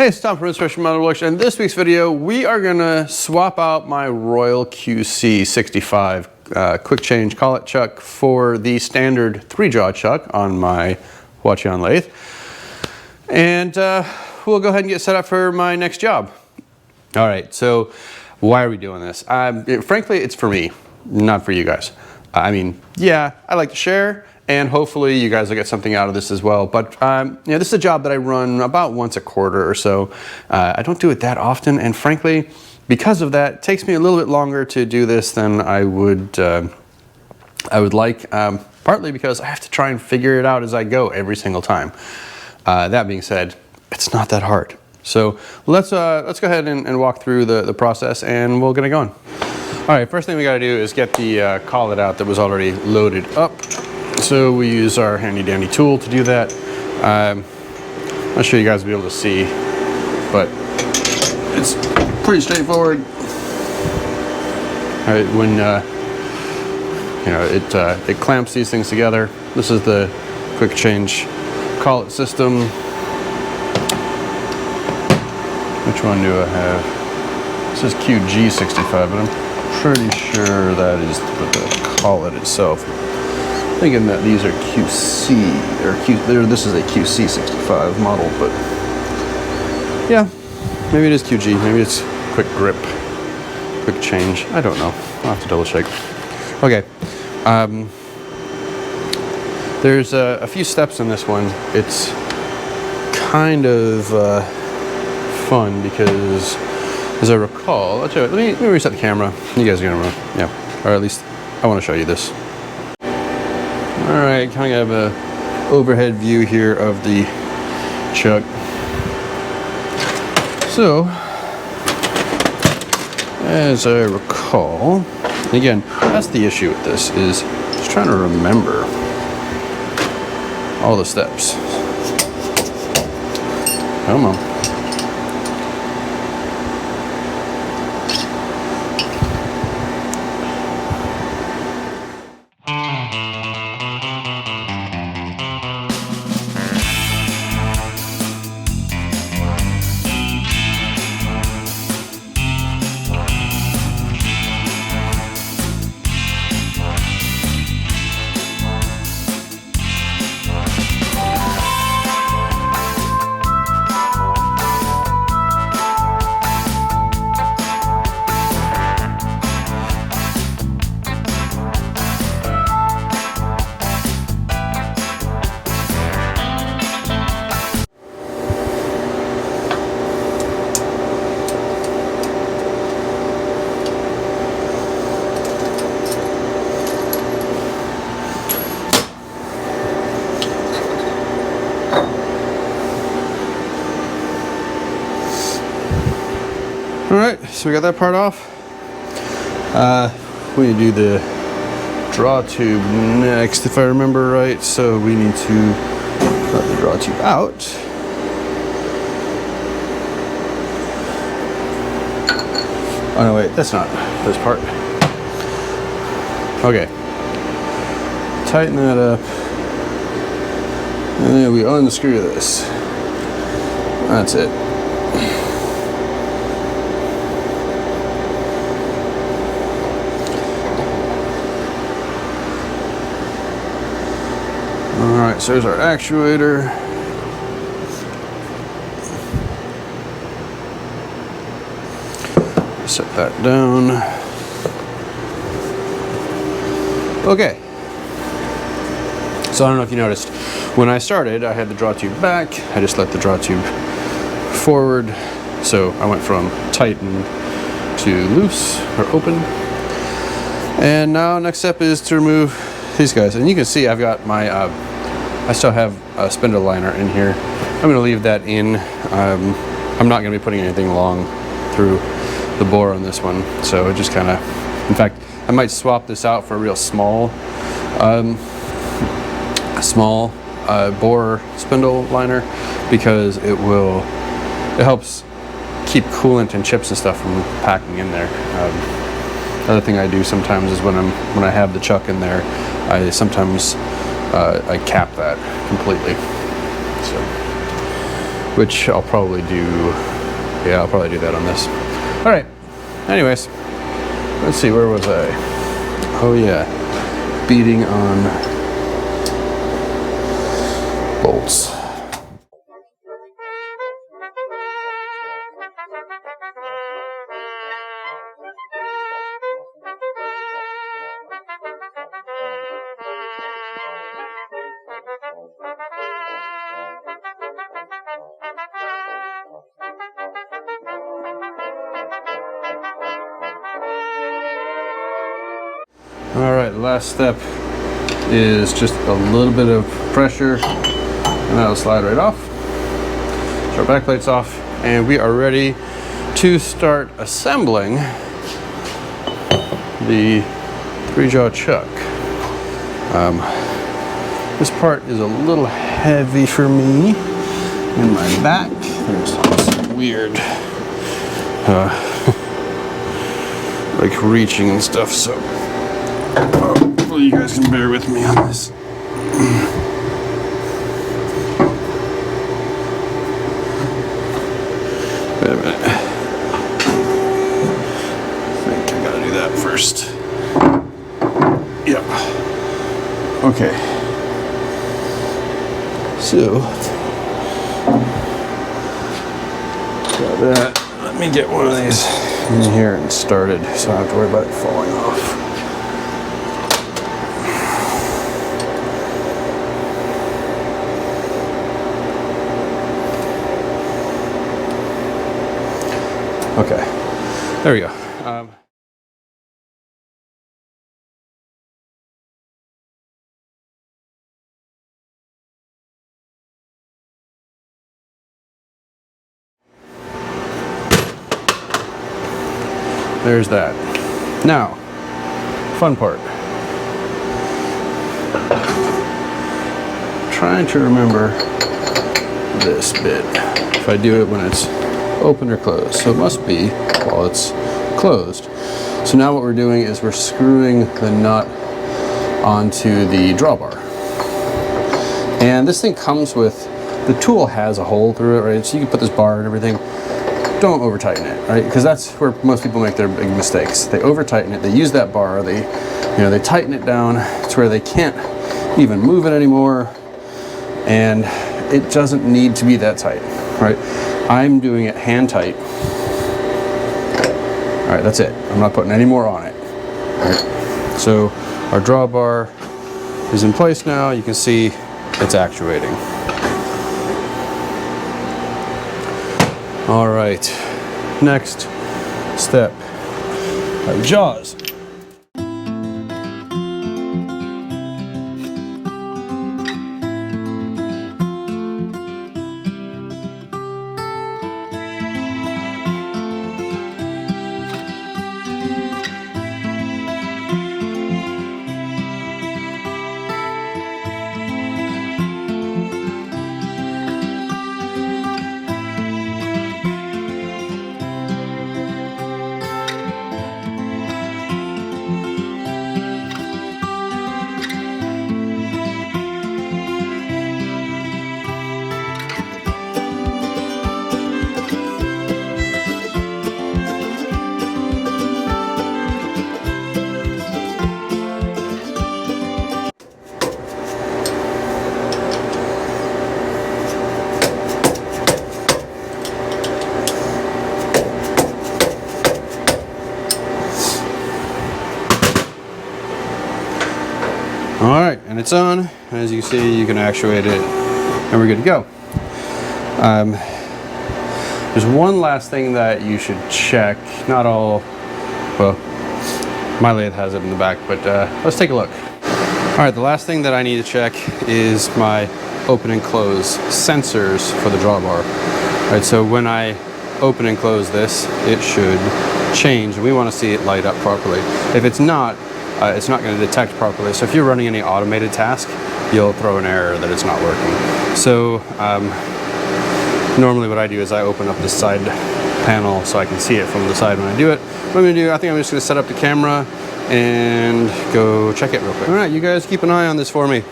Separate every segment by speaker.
Speaker 1: Hey, it's Tom from Inspiration Model Workshop. In this week's video, we are gonna swap out my Royal QC 65 quick change collet chuck for the standard 3-jaw chuck on my Hwacheon lathe. And we'll go ahead and get set up for my next job. All right, so why are we doing this? Frankly, it's for me, not for you guys. I mean, yeah, I like to share, and hopefully you guys will get something out of this as well. But this is a job that I run about once a quarter or so. I don't do it that often, and frankly, because of that, it takes me a little bit longer to do this than I would like. Partly because I have to try and figure it out as I go every single time. That being said, it's not that hard. So let's go ahead and walk through the process, and we'll get it going. All right, first thing we got to do is get the collet out that was already loaded up. So we use our handy dandy tool to do that. I'm not sure you guys will be able to see, but it's pretty straightforward. All right, when it clamps these things together. This is the quick change collet system. Which one do I have? This is QG65, but I'm pretty sure that is the collet itself. Thinking that these are QC or this is a QC65 model, but yeah, maybe it is QG, maybe it's quick grip, quick change. I don't know. I'll have to double check. Okay, there's a few steps in this one. It's kind of fun because, as I recall, I'll tell you, let me reset the camera. You guys are gonna run, yeah, or at least I want to show you this. All right, kind of have a overhead view here of the chuck. So, as I recall, again, that's the issue with this, is just trying to remember all the steps. Come on. All right, so we got that part off. We need to do the draw tube next, if I remember right. So we need to let the draw tube out. Oh no, wait, that's not this part. Okay, tighten that up, and then we unscrew this. That's it. Alright, so there's our actuator. Set that down. Okay. So I don't know if you noticed, when I started, I had the draw tube back. I just let the draw tube forward. So I went from tighten to loose or open. And now next step is to remove these guys. And you can see I've got my I still have a spindle liner in here. I'm going to leave that in. I'm not going to be putting anything long through the bore on this one, so it just kind of, in fact, I might swap this out for a real small bore spindle liner, because it helps keep coolant and chips and stuff from packing in there. Other thing I do sometimes is when I have the chuck in there, I sometimes I cap that completely. So which I'll probably do. Yeah, I'll probably do that on this. All right. Anyways, let's see, where was I? Oh yeah, beating on bolts. All right, the last step is just a little bit of pressure and that'll slide right off. So our back plate's off and we are ready to start assembling the 3-jaw chuck. This part is a little heavy for me in my back. There's some weird like reaching and stuff, so hopefully you guys can bear with me on this. Wait a minute. I think I gotta do that first. Yep. Okay. So, got that. Let me get one of these in here and started so I don't have to worry about it falling off. Okay, there we go. There's that. Now, fun part. I'm trying to remember this bit. If I do it when it's open or closed. So it must be while it's closed. So now what we're doing is we're screwing the nut onto the drawbar. And this thing comes with, the tool has a hole through it, right? So you can put this bar and everything. Don't over tighten it, right? Because that's where most people make their big mistakes. They over tighten it, they use that bar, they tighten it down to where they can't even move it anymore. And it doesn't need to be that tight, right? I'm doing it hand tight. All right, that's it. I'm not putting any more on it. All right. So our drawbar is in place now. You can see it's actuating. All right, next step, our jaws. All right, and it's on. As you see, you can actuate it, and we're good to go. There's one last thing that you should check. Not all, well, my lathe has it in the back, but let's take a look. All right, the last thing that I need to check is my open and close sensors for the drawbar. All right, so when I open and close this, it should change, and we want to see it light up properly. If it's not going to detect properly. So if you're running any automated task, you'll throw an error that it's not working. So normally what I do is I open up this side panel so I can see it from the side when I do it. What I'm going to do, I think I'm just going to set up the camera and go check it real quick. All right, you guys keep an eye on this for me.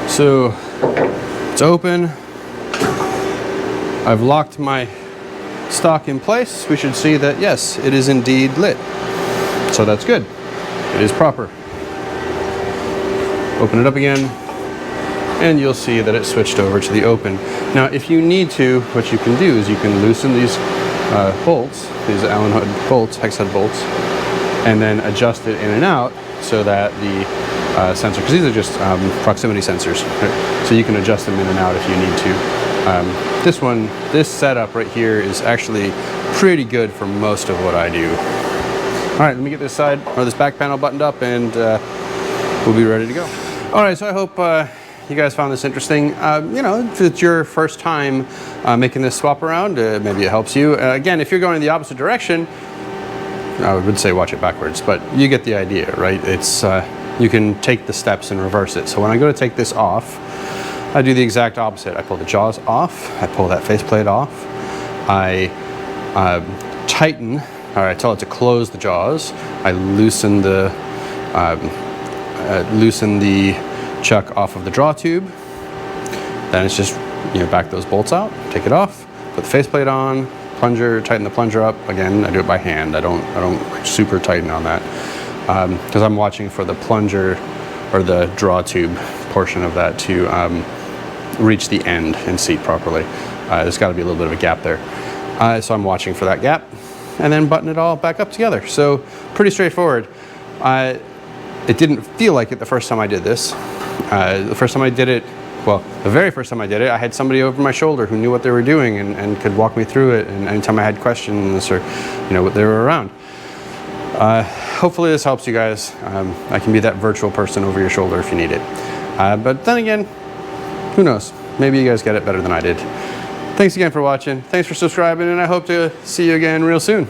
Speaker 1: So It's open. I've locked my stock in place. We should see that, yes, it is indeed lit. So that's good. It is proper. Open it up again, and you'll see that it switched over to the open. Now, if you need to, what you can do is you can loosen these bolts, these Allen bolts, hex head bolts, and then adjust it in and out so that the sensor, because these are just proximity sensors, right? So you can adjust them in and out if you need to. This setup right here is actually pretty good for most of what I do. All right, let me get this side or this back panel buttoned up, and we'll be ready to go. All right, so I hope you guys found this interesting. You know, if it's your first time making this swap around, maybe it helps you. Again, if you're going in the opposite direction, I would say watch it backwards, but you get the idea, right? It's you can take the steps and reverse it. So when I go to take this off, I do the exact opposite. I pull the jaws off, I pull that faceplate off, I tighten, or I tell it to close the jaws, I loosen the chuck off of the draw tube. Then it's just, you know, back those bolts out, take it off, put the faceplate on, plunger, tighten the plunger up. Again, I do it by hand. I don't like super tighten on that because I'm watching for the plunger or the draw tube portion of that to reach the end and seat properly. There's got to be a little bit of a gap there. So I'm watching for that gap and then button it all back up together. So pretty straightforward. It didn't feel like it the first time I did this. The first time I did it, well, the very first time I did it, I had somebody over my shoulder who knew what they were doing and could walk me through it. And anytime I had questions or, you know, they were around. Hopefully this helps you guys. I can be that virtual person over your shoulder if you need it. But then again, who knows? Maybe you guys get it better than I did. Thanks again for watching. Thanks for subscribing, and I hope to see you again real soon.